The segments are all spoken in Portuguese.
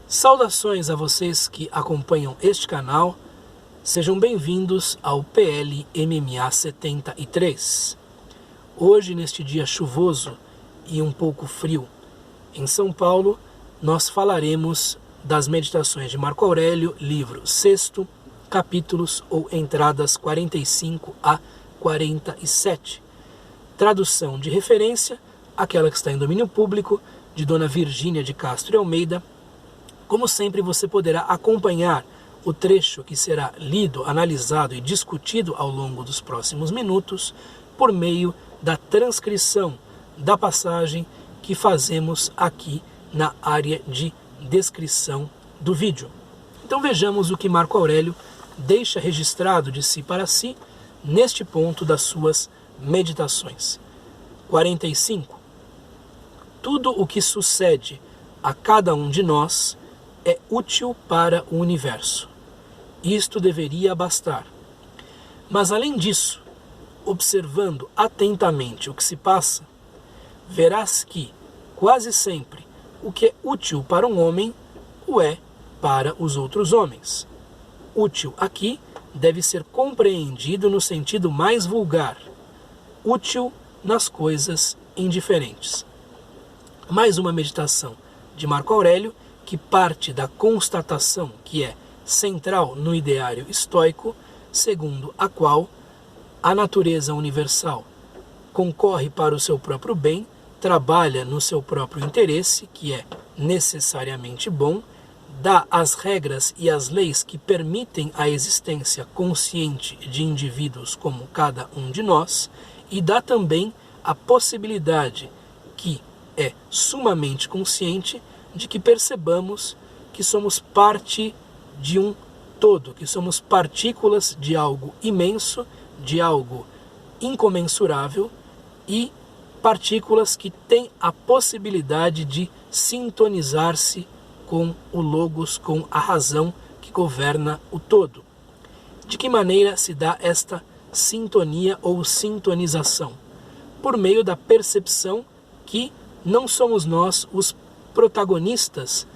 Saudações a vocês que acompanham este canal, sejam bem-vindos ao PL MMA 73. Hoje, neste dia chuvoso e um pouco frio em São Paulo, nós falaremos das meditações de Marco Aurélio, livro 6, capítulos ou entradas 45 a 47. Tradução de referência, aquela que está em domínio público, de Dona Virgínia de Castro e Almeida. Como sempre, você poderá acompanhar o trecho que será lido, analisado e discutido ao longo dos próximos minutos por meio da transcrição da passagem que fazemos aqui na área de descrição do vídeo. Então vejamos o que Marco Aurélio deixa registrado de si para si neste ponto das suas meditações. 45. Tudo o que sucede a cada um de nós é útil para o universo. Isto deveria bastar. Mas além disso, observando atentamente o que se passa, verás que, quase sempre, o que é útil para um homem, o é para os outros homens. Útil aqui deve ser compreendido no sentido mais vulgar. Útil nas coisas indiferentes. Mais uma meditação de Marco Aurélio, que parte da constatação que é central no ideário estoico, segundo a qual a natureza universal concorre para o seu próprio bem, trabalha no seu próprio interesse, que é necessariamente bom, dá as regras e as leis que permitem a existência consciente de indivíduos como cada um de nós, e dá também a possibilidade, que é sumamente consciente, de que percebamos que somos parte de um todo, que somos partículas de algo imenso, de algo incomensurável e partículas que têm a possibilidade de sintonizar-se com o Logos, com a razão que governa o todo. De que maneira se dá esta sintonia ou sintonização? Por meio da percepção que não somos nós os protagonistas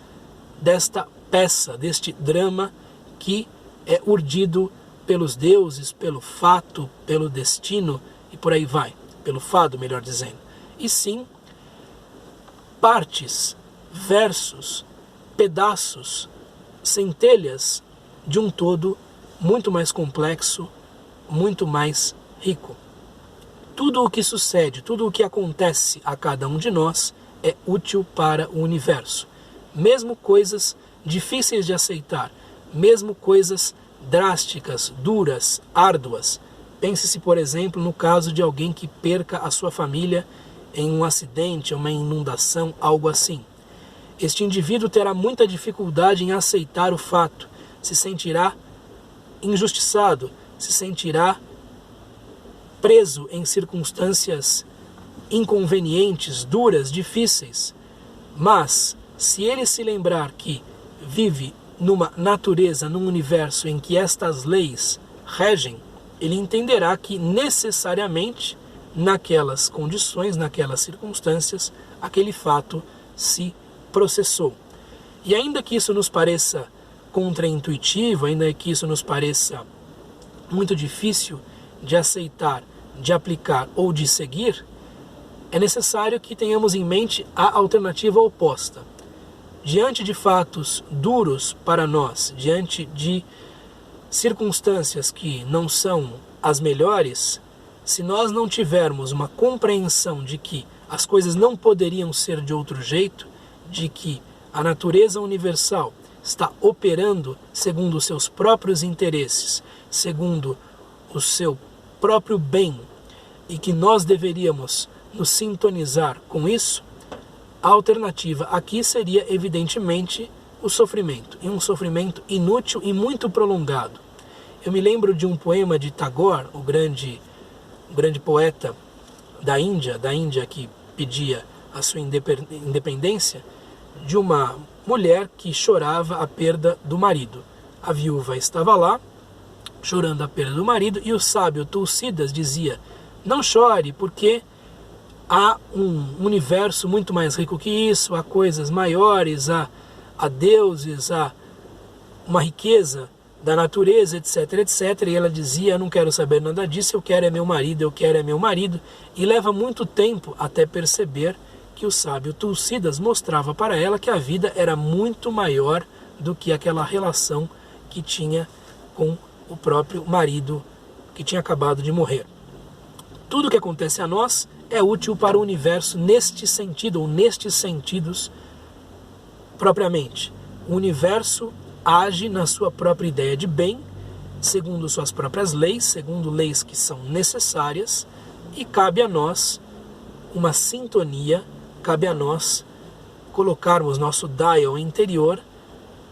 desta peça, deste drama que é urdido pelos deuses, pelo fato, pelo destino e por aí vai, pelo fado, melhor dizendo. E sim, partes, versos, pedaços, centelhas de um todo muito mais complexo, muito mais rico. Tudo o que sucede, tudo o que acontece a cada um de nós é útil para o universo. Mesmo coisas difíceis de aceitar, mesmo coisas drásticas, duras, árduas. Pense-se, por exemplo, no caso de alguém que perca a sua família em um acidente, uma inundação, algo assim. Este indivíduo terá muita dificuldade em aceitar o fato, se sentirá injustiçado, se sentirá preso em circunstâncias inconvenientes, duras, difíceis. Mas, se ele se lembrar que vive numa natureza, num universo em que estas leis regem, ele entenderá que necessariamente, naquelas condições, naquelas circunstâncias, aquele fato se processou. E ainda que isso nos pareça contraintuitivo, ainda que isso nos pareça muito difícil de aceitar, de aplicar ou de seguir, é necessário que tenhamos em mente a alternativa oposta. Diante de fatos duros para nós, diante de circunstâncias que não são as melhores, se nós não tivermos uma compreensão de que as coisas não poderiam ser de outro jeito, de que a natureza universal está operando segundo os seus próprios interesses, segundo o seu próprio bem, e que nós deveríamos nos sintonizar com isso, a alternativa aqui seria evidentemente o sofrimento, e um sofrimento inútil e muito prolongado. Eu me lembro de um poema de Tagore, o grande poeta da Índia que pedia a sua independência, de uma mulher que chorava a perda do marido. A viúva estava lá, chorando a perda do marido, e o sábio Tulsidas dizia: não chore, porque há um universo muito mais rico que isso, há coisas maiores, há a deuses, a uma riqueza da natureza, etc, etc. E ela dizia, eu não quero saber nada disso, eu quero é meu marido, eu quero é meu marido. E leva muito tempo até perceber que o sábio Tulsidas mostrava para ela que a vida era muito maior do que aquela relação que tinha com o próprio marido que tinha acabado de morrer. Tudo que acontece a nós é útil para o universo neste sentido, ou nestes sentidos propriamente. O universo age na sua própria ideia de bem, segundo suas próprias leis, segundo leis que são necessárias, e cabe a nós uma sintonia, cabe a nós colocarmos nosso dial interior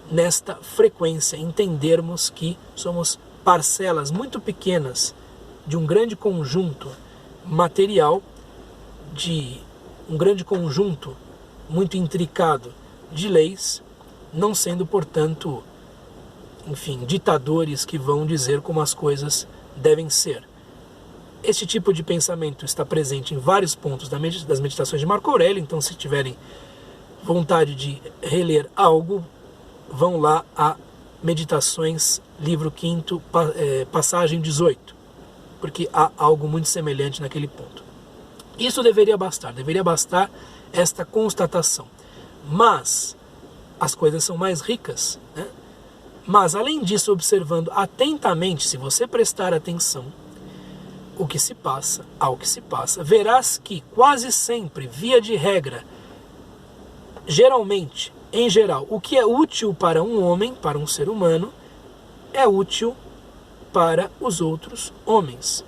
nesta frequência, entendermos que somos parcelas muito pequenas de um grande conjunto material, de um grande conjunto muito intricado de leis, não sendo, portanto, enfim, ditadores que vão dizer como as coisas devem ser. Este tipo de pensamento está presente em vários pontos das meditações de Marco Aurélio, então se tiverem vontade de reler algo, vão lá a Meditações, livro 5º, passagem 18, porque há algo muito semelhante naquele ponto. Isso deveria bastar esta constatação. Mas as coisas são mais ricas, né? Mas além disso, observando atentamente, se você prestar atenção ao que se passa, verás que quase sempre, via de regra, geralmente, em geral, o que é útil para um homem, para um ser humano, é útil para os outros homens.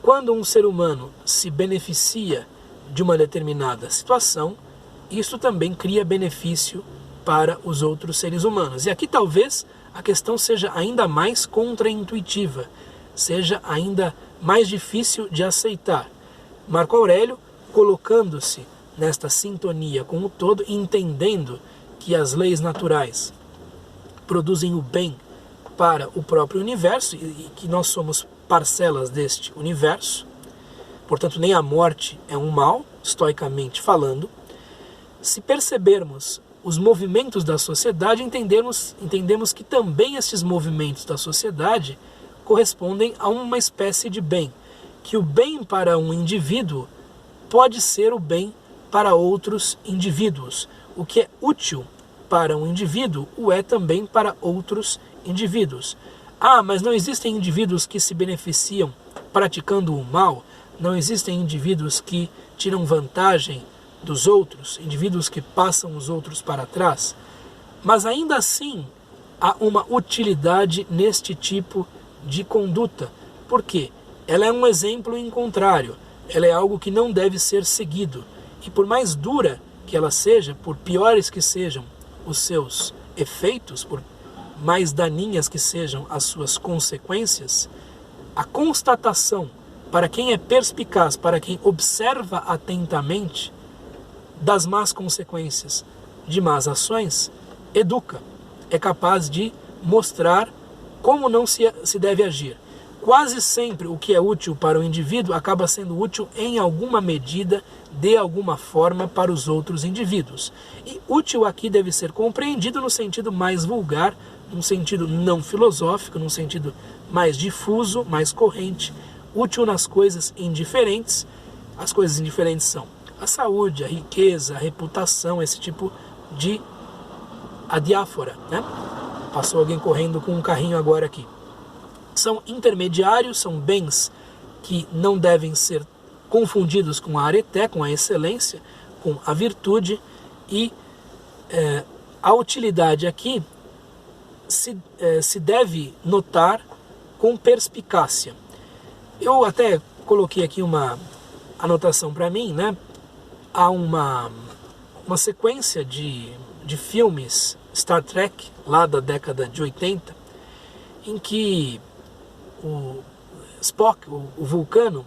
Quando um ser humano se beneficia de uma determinada situação, isso também cria benefício para os outros seres humanos. E aqui talvez a questão seja ainda mais contraintuitiva, seja ainda mais difícil de aceitar. Marco Aurélio, colocando-se nesta sintonia com o todo, entendendo que as leis naturais produzem o bem para o próprio universo e que nós somos parcelas deste universo, portanto nem a morte é um mal, estoicamente falando. Se percebermos os movimentos da sociedade, entendemos que também esses movimentos da sociedade correspondem a uma espécie de bem, que o bem para um indivíduo pode ser o bem para outros indivíduos. O que é útil para um indivíduo o é também para outros indivíduos. Ah, mas não existem indivíduos que se beneficiam praticando o mal? Não existem indivíduos que tiram vantagem dos outros, indivíduos que passam os outros para trás? Mas ainda assim há uma utilidade neste tipo de conduta. Por quê? Ela é um exemplo em contrário, ela é algo que não deve ser seguido. E por mais dura que ela seja, por piores que sejam os seus efeitos, por mais daninhas que sejam as suas consequências, a constatação para quem é perspicaz, para quem observa atentamente das más consequências de más ações, educa, é capaz de mostrar como não se deve agir. Quase sempre o que é útil para o indivíduo acaba sendo útil em alguma medida, de alguma forma, para os outros indivíduos. E útil aqui deve ser compreendido no sentido mais vulgar, num sentido não filosófico, num sentido mais difuso, mais corrente. Útil nas coisas indiferentes. As coisas indiferentes são a saúde, a riqueza, a reputação, esse tipo de adiáfora, né? Passou alguém correndo com um carrinho agora aqui. São intermediários, são bens que não devem ser confundidos com a areté, com a excelência, com a virtude, e a utilidade aqui se deve notar com perspicácia. Eu até coloquei aqui uma anotação para mim, né? Há uma sequência de filmes Star Trek, lá da década de 80, em que o Spock, o vulcano,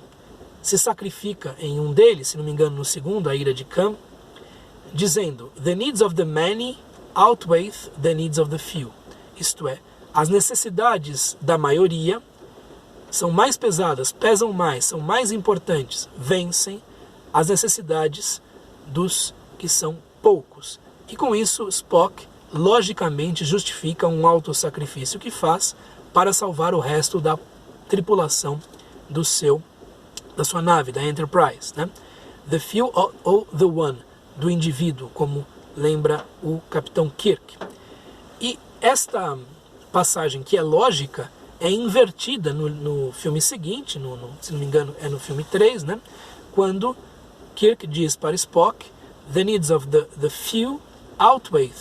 se sacrifica em um deles, se não me engano no segundo, a Ira de Khan, dizendo: "The needs of the many outweigh the needs of the few." Isto é, as necessidades da maioria são mais pesadas, pesam mais, são mais importantes, vencem as necessidades dos que são poucos. E com isso Spock logicamente justifica um autossacrifício que faz para salvar o resto da tripulação da sua nave, da Enterprise, né? The few or the one, do indivíduo, como lembra o Capitão Kirk. E esta passagem, que é lógica, é invertida no filme seguinte, se não me engano é no filme 3, né? Quando Kirk diz para Spock: the needs of the few outweigh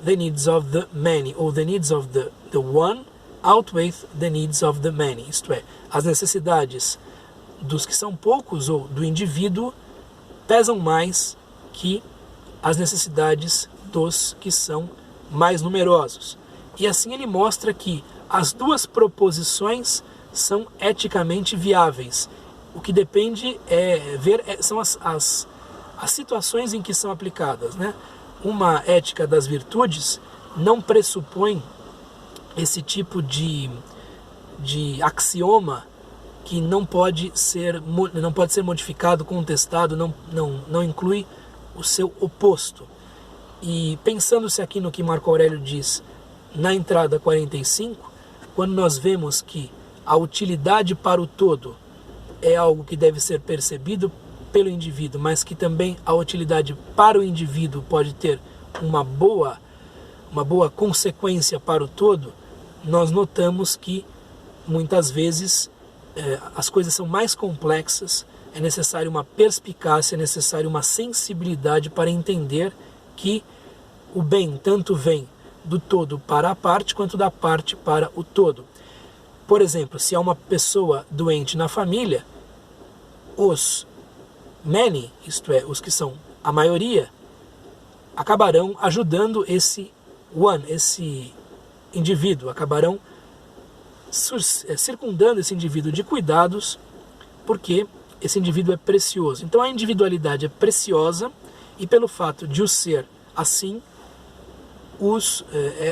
the needs of the many, ou the needs of the one outweigh the needs of the many. Isto é, as necessidades dos que são poucos ou do indivíduo pesam mais que as necessidades dos que são mais numerosos. E assim ele mostra que as duas proposições são eticamente viáveis. O que depende são as situações em que são aplicadas, né? Uma ética das virtudes não pressupõe esse tipo de axioma que não pode ser modificado, contestado, não inclui o seu oposto. E pensando-se aqui no que Marco Aurélio diz na entrada 45, quando nós vemos que a utilidade para o todo é algo que deve ser percebido pelo indivíduo, mas que também a utilidade para o indivíduo pode ter uma boa consequência para o todo, nós notamos que muitas vezes as coisas são mais complexas, é necessário uma perspicácia, é necessário uma sensibilidade para entender que o bem tanto vem do todo para a parte, quanto da parte para o todo. Por exemplo, se há uma pessoa doente na família, os many, isto é, os que são a maioria, acabarão ajudando esse indivíduo, acabarão circundando esse indivíduo de cuidados, porque esse indivíduo é precioso. Então a individualidade é preciosa, e pelo fato de o ser assim,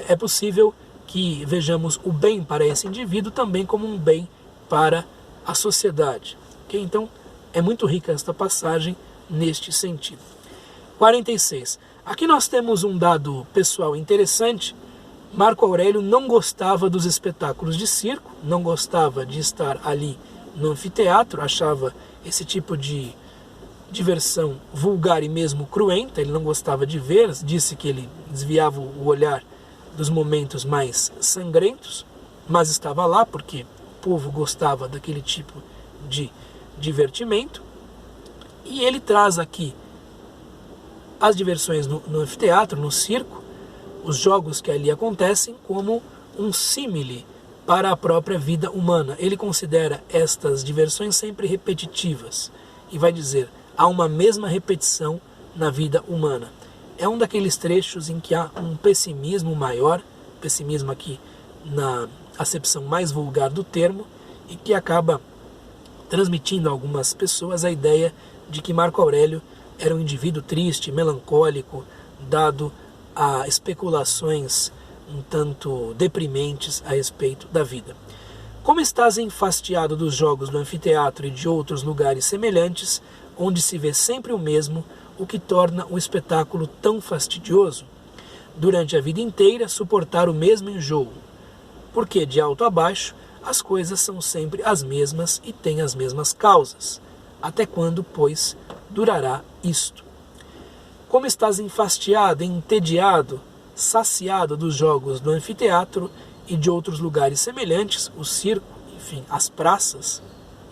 é possível que vejamos o bem para esse indivíduo também como um bem para a sociedade. Okay? Então é muito rica esta passagem neste sentido. 46. Aqui nós temos um dado pessoal interessante. Marco Aurélio não gostava dos espetáculos de circo, não gostava de estar ali no anfiteatro, achava esse tipo de diversão vulgar e mesmo cruenta, ele não gostava de ver, disse que ele desviava o olhar dos momentos mais sangrentos, mas estava lá porque o povo gostava daquele tipo de divertimento. E ele traz aqui as diversões no anfiteatro, no circo, os jogos que ali acontecem, como um símile para a própria vida humana. Ele considera estas diversões sempre repetitivas e vai dizer: há uma mesma repetição na vida humana. É um daqueles trechos em que há um pessimismo maior, pessimismo aqui na acepção mais vulgar do termo, e que acaba transmitindo a algumas pessoas a ideia de que Marco Aurélio era um indivíduo triste, melancólico, dado a especulações um tanto deprimentes a respeito da vida. Como estás enfastiado dos jogos do anfiteatro e de outros lugares semelhantes, onde se vê sempre o mesmo, o que torna o espetáculo tão fastidioso? Durante a vida inteira, suportar o mesmo enjoo. Porque, de alto a baixo, as coisas são sempre as mesmas e têm as mesmas causas. Até quando, pois, durará isto? Como estás enfastiado, entediado, saciado dos jogos do anfiteatro e de outros lugares semelhantes, o circo, enfim, as praças,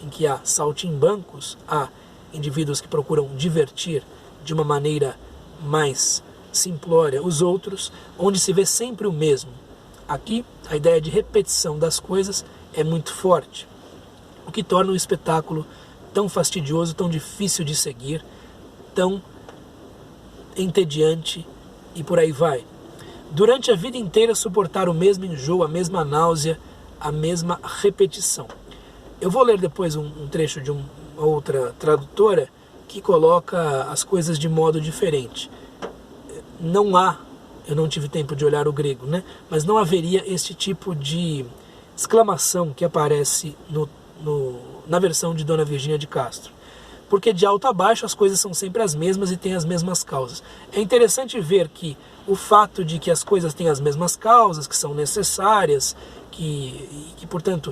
em que há saltimbancos, há indivíduos que procuram divertir de uma maneira mais simplória os outros, onde se vê sempre o mesmo. Aqui, a ideia de repetição das coisas é muito forte, o que torna o espetáculo tão fastidioso, tão difícil de seguir, tão entediante e por aí vai. Durante a vida inteira suportar o mesmo enjoo, a mesma náusea, a mesma repetição. Eu vou ler depois um trecho de uma outra tradutora que coloca as coisas de modo diferente. Eu não tive tempo de olhar o grego, né? Mas não haveria este tipo de exclamação que aparece na versão de Dona Virgínia de Castro. porque de alto a baixo as coisas são sempre as mesmas e têm as mesmas causas. É interessante ver que o fato de que as coisas têm as mesmas causas, que são necessárias, que portanto,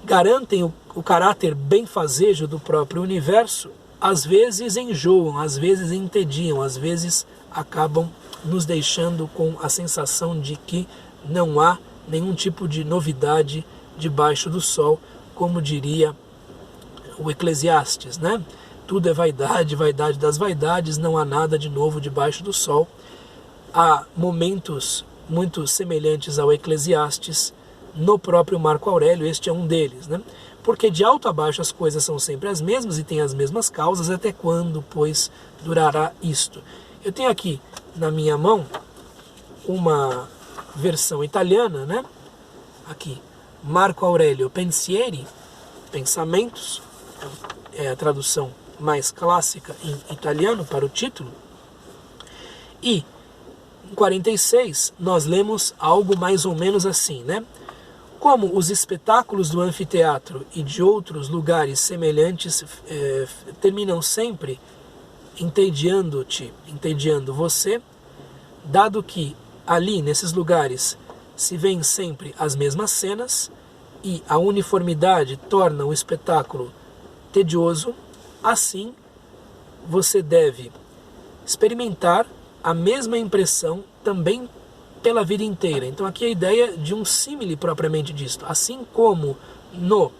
garantem o caráter benfazejo do próprio universo, às vezes enjoam, às vezes entediam, às vezes acabam nos deixando com a sensação de que não há nenhum tipo de novidade debaixo do sol, como diria o Eclesiastes, né? Tudo é vaidade, vaidade das vaidades, não há nada de novo debaixo do sol. Há momentos muito semelhantes ao Eclesiastes no próprio Marco Aurélio, este é um deles, né? Porque de alto a baixo as coisas são sempre as mesmas e têm as mesmas causas, até quando, pois, durará isto? Eu tenho aqui na minha mão uma versão italiana, né? Aqui, Marco Aurélio Pensieri, Pensamentos, é a tradução mais clássica em italiano para o título. E em 46 nós lemos algo mais ou menos assim, né? Como os espetáculos do anfiteatro e de outros lugares semelhantes terminam sempre entediando-te, entediando você, dado que ali, nesses lugares, se veem sempre as mesmas cenas e a uniformidade torna o espetáculo tedioso, assim você deve experimentar a mesma impressão também pela vida inteira. Então aqui a ideia de um símile propriamente disto. Assim como no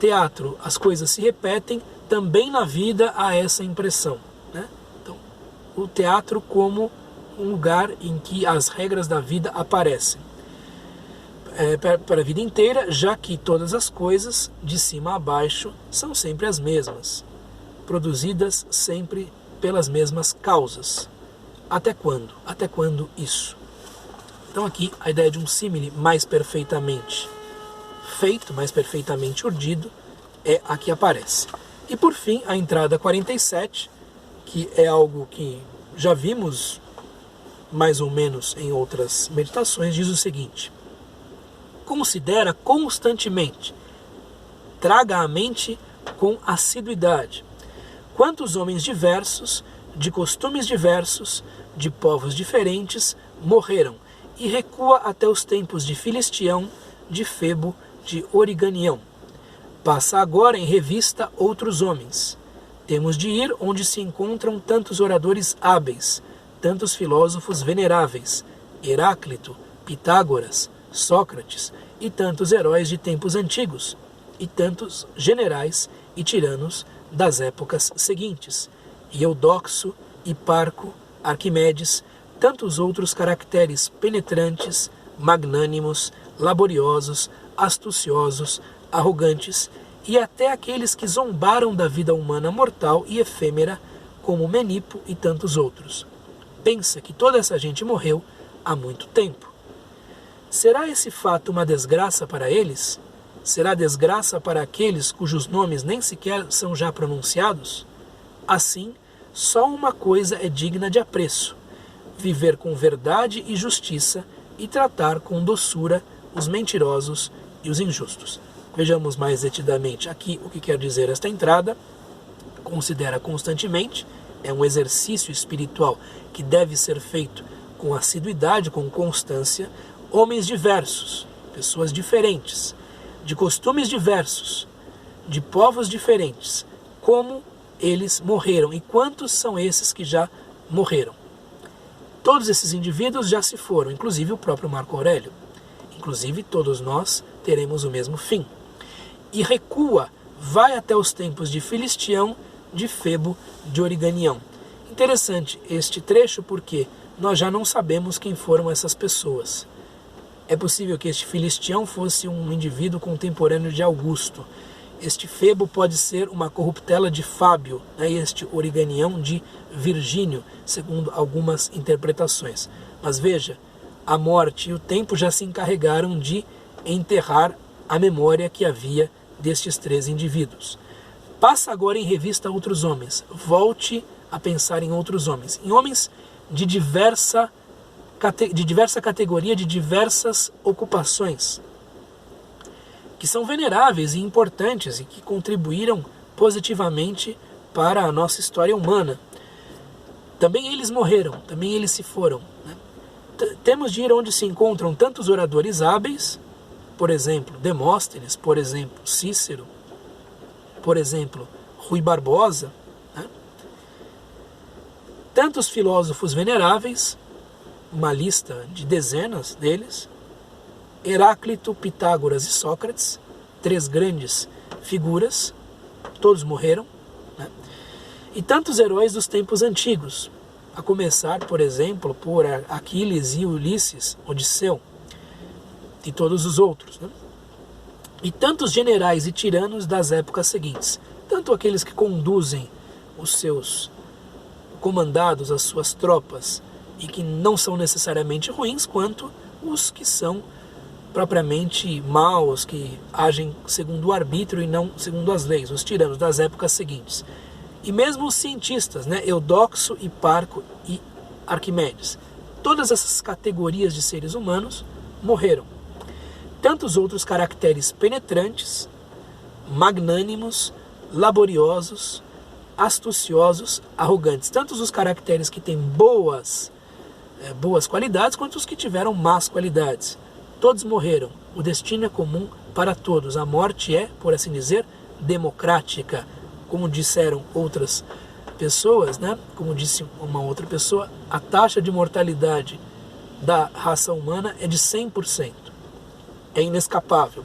teatro as coisas se repetem, também na vida há essa impressão, né? Então, o teatro como um lugar em que as regras da vida aparecem para a vida inteira, já que todas as coisas, de cima a baixo, são sempre as mesmas, produzidas sempre pelas mesmas causas. Até quando? Até quando isso? Então aqui a ideia de um símile mais perfeitamente feito, mais perfeitamente urdido, é a que aparece. E por fim, a entrada 47, que é algo que já vimos mais ou menos em outras meditações, diz o seguinte: considera constantemente, traga à mente com assiduidade, quantos homens diversos, de costumes diversos, de povos diferentes, morreram, e recua até os tempos de Filistião, de Febo, de Origanião. Passa agora em revista outros homens. Temos de ir onde se encontram tantos oradores hábeis, tantos filósofos veneráveis, Heráclito, Pitágoras, Sócrates, e tantos heróis de tempos antigos, e tantos generais e tiranos das épocas seguintes, e Eudoxo, Hiparco, Arquimedes, tantos outros caracteres penetrantes, magnânimos, laboriosos, astuciosos, arrogantes, e até aqueles que zombaram da vida humana mortal e efêmera, como Menipo e tantos outros. Pensa que toda essa gente morreu há muito tempo. Será esse fato uma desgraça para eles? Será desgraça para aqueles cujos nomes nem sequer são já pronunciados? Assim, só uma coisa é digna de apreço: viver com verdade e justiça e tratar com doçura os mentirosos e os injustos. Vejamos mais detidamente aqui o que quer dizer esta entrada. Considera constantemente, é um exercício espiritual que deve ser feito com assiduidade, com constância, homens diversos, pessoas diferentes, de costumes diversos, de povos diferentes, como eles morreram e quantos são esses que já morreram. Todos esses indivíduos já se foram, inclusive o próprio Marco Aurélio. Inclusive todos nós teremos o mesmo fim. E recua, vai até os tempos de Filistião, de Febo, de Origanião. Interessante este trecho porque nós já não sabemos quem foram essas pessoas. É possível que este Filistião fosse um indivíduo contemporâneo de Augusto. Este Febo pode ser uma corruptela de Fábio, né? E este Origanião de Virgínio, segundo algumas interpretações. Mas veja, a morte e o tempo já se encarregaram de enterrar a memória que havia destes três indivíduos. Passa agora em revista outros homens. Volte a pensar em outros homens. Em homens de diversa categoria, de diversas ocupações, que são veneráveis e importantes e que contribuíram positivamente para a nossa história humana. Também eles morreram, também eles se foram, né? Temos de ir onde se encontram tantos oradores hábeis, por exemplo, Demóstenes, por exemplo, Cícero, por exemplo, Rui Barbosa, né? Tantos filósofos veneráveis, uma lista de dezenas deles, Heráclito, Pitágoras e Sócrates, 3 grandes figuras, todos morreram, né? E tantos heróis dos tempos antigos, a começar, por exemplo, por Aquiles e Ulisses, Odisseu, e todos os outros, né? E tantos generais e tiranos das épocas seguintes, tanto aqueles que conduzem os seus comandados, as suas tropas, e que não são necessariamente ruins, quanto os que são propriamente maus, que agem segundo o arbítrio e não segundo as leis, os tiranos das épocas seguintes. E mesmo os cientistas, né, Eudoxo, Hiparco e Arquimedes, todas essas categorias de seres humanos morreram. Tantos outros caracteres penetrantes, magnânimos, laboriosos, astuciosos, arrogantes. Tantos os caracteres que têm boas qualidades, quanto os que tiveram más qualidades. Todos morreram. O destino é comum para todos. A morte é, por assim dizer, democrática. Como disseram outras pessoas, né? Como disse uma outra pessoa, a taxa de mortalidade da raça humana é de 100%. É inescapável.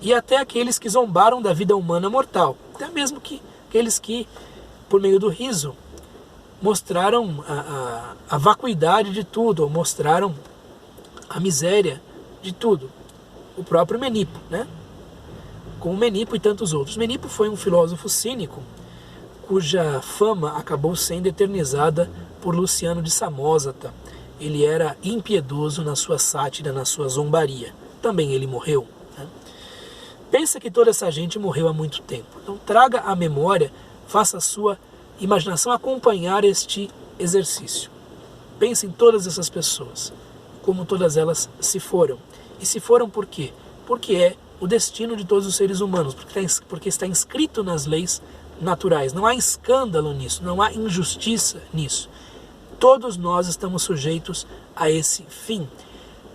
E até aqueles que zombaram da vida humana mortal, até mesmo que aqueles que, por meio do riso, mostraram a vacuidade de tudo, ou mostraram a miséria de tudo. O próprio Menipo, né? Como Menipo e tantos outros. Menipo foi um filósofo cínico, cuja fama acabou sendo eternizada por Luciano de Samosata. Ele era impiedoso na sua sátira, na sua zombaria. Também ele morreu, né? Pensa que toda essa gente morreu há muito tempo. Então traga à memória, faça a sua imaginação acompanhar este exercício. Pense em todas essas pessoas, como todas elas se foram. E se foram por quê? Porque é o destino de todos os seres humanos, porque está inscrito nas leis naturais. Não há escândalo nisso, não há injustiça nisso. Todos nós estamos sujeitos a esse fim.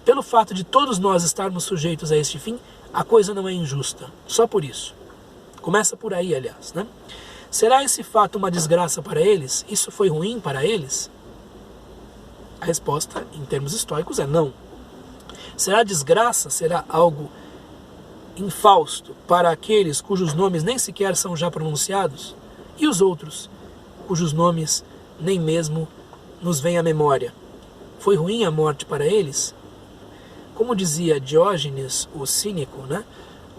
Pelo fato de todos nós estarmos sujeitos a este fim, a coisa não é injusta. Só por isso. Começa por aí, aliás, né? Será esse fato uma desgraça para eles? Isso foi ruim para eles? A resposta, em termos históricos, é não. Será desgraça? Será algo infausto para aqueles cujos nomes nem sequer são já pronunciados? E os outros, cujos nomes nem mesmo nos vêm à memória? Foi ruim a morte para eles? Como dizia Diógenes, o cínico, né?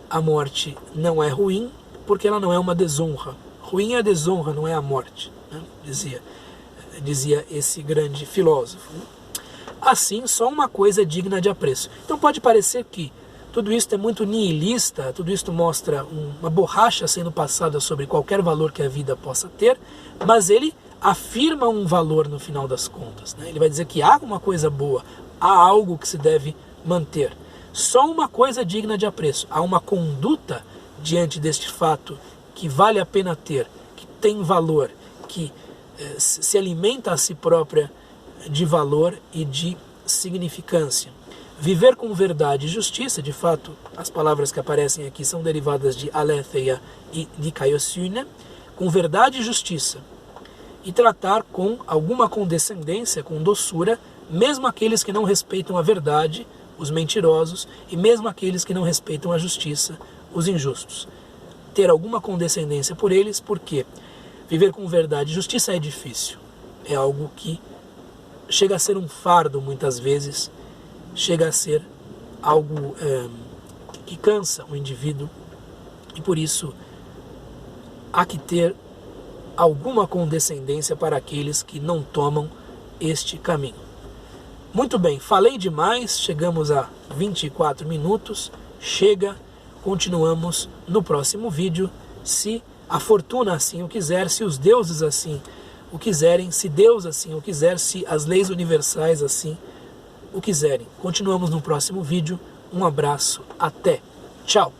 A morte não é ruim porque ela não é uma desonra. Ruim é a desonra, não é a morte, né? Dizia esse grande filósofo. Assim, só uma coisa é digna de apreço. Então pode parecer que tudo isso é muito nihilista, tudo isso mostra uma borracha sendo passada sobre qualquer valor que a vida possa ter, mas ele afirma um valor no final das contas, né? Ele vai dizer que há uma coisa boa, há algo que se deve manter. Só uma coisa digna de apreço. Há uma conduta diante deste fato que vale a pena ter, que tem valor, que se alimenta a si própria de valor e de significância. Viver com verdade e justiça, de fato, as palavras que aparecem aqui são derivadas de aletheia e dikaiosune, com verdade e justiça, e tratar com alguma condescendência, com doçura, mesmo aqueles que não respeitam a verdade, os mentirosos, e mesmo aqueles que não respeitam a justiça, os injustos. Ter alguma condescendência por eles, porque viver com verdade e justiça é difícil. É algo que chega a ser um fardo muitas vezes, chega a ser algo que cansa o indivíduo, e por isso há que ter alguma condescendência para aqueles que não tomam este caminho. Muito bem, falei demais, chegamos a 24 minutos, chega, continuamos no próximo vídeo, se a fortuna assim o quiser, se os deuses assim o quiserem, se Deus assim o quiser, se as leis universais assim o quiserem. Continuamos no próximo vídeo, um abraço, até, tchau!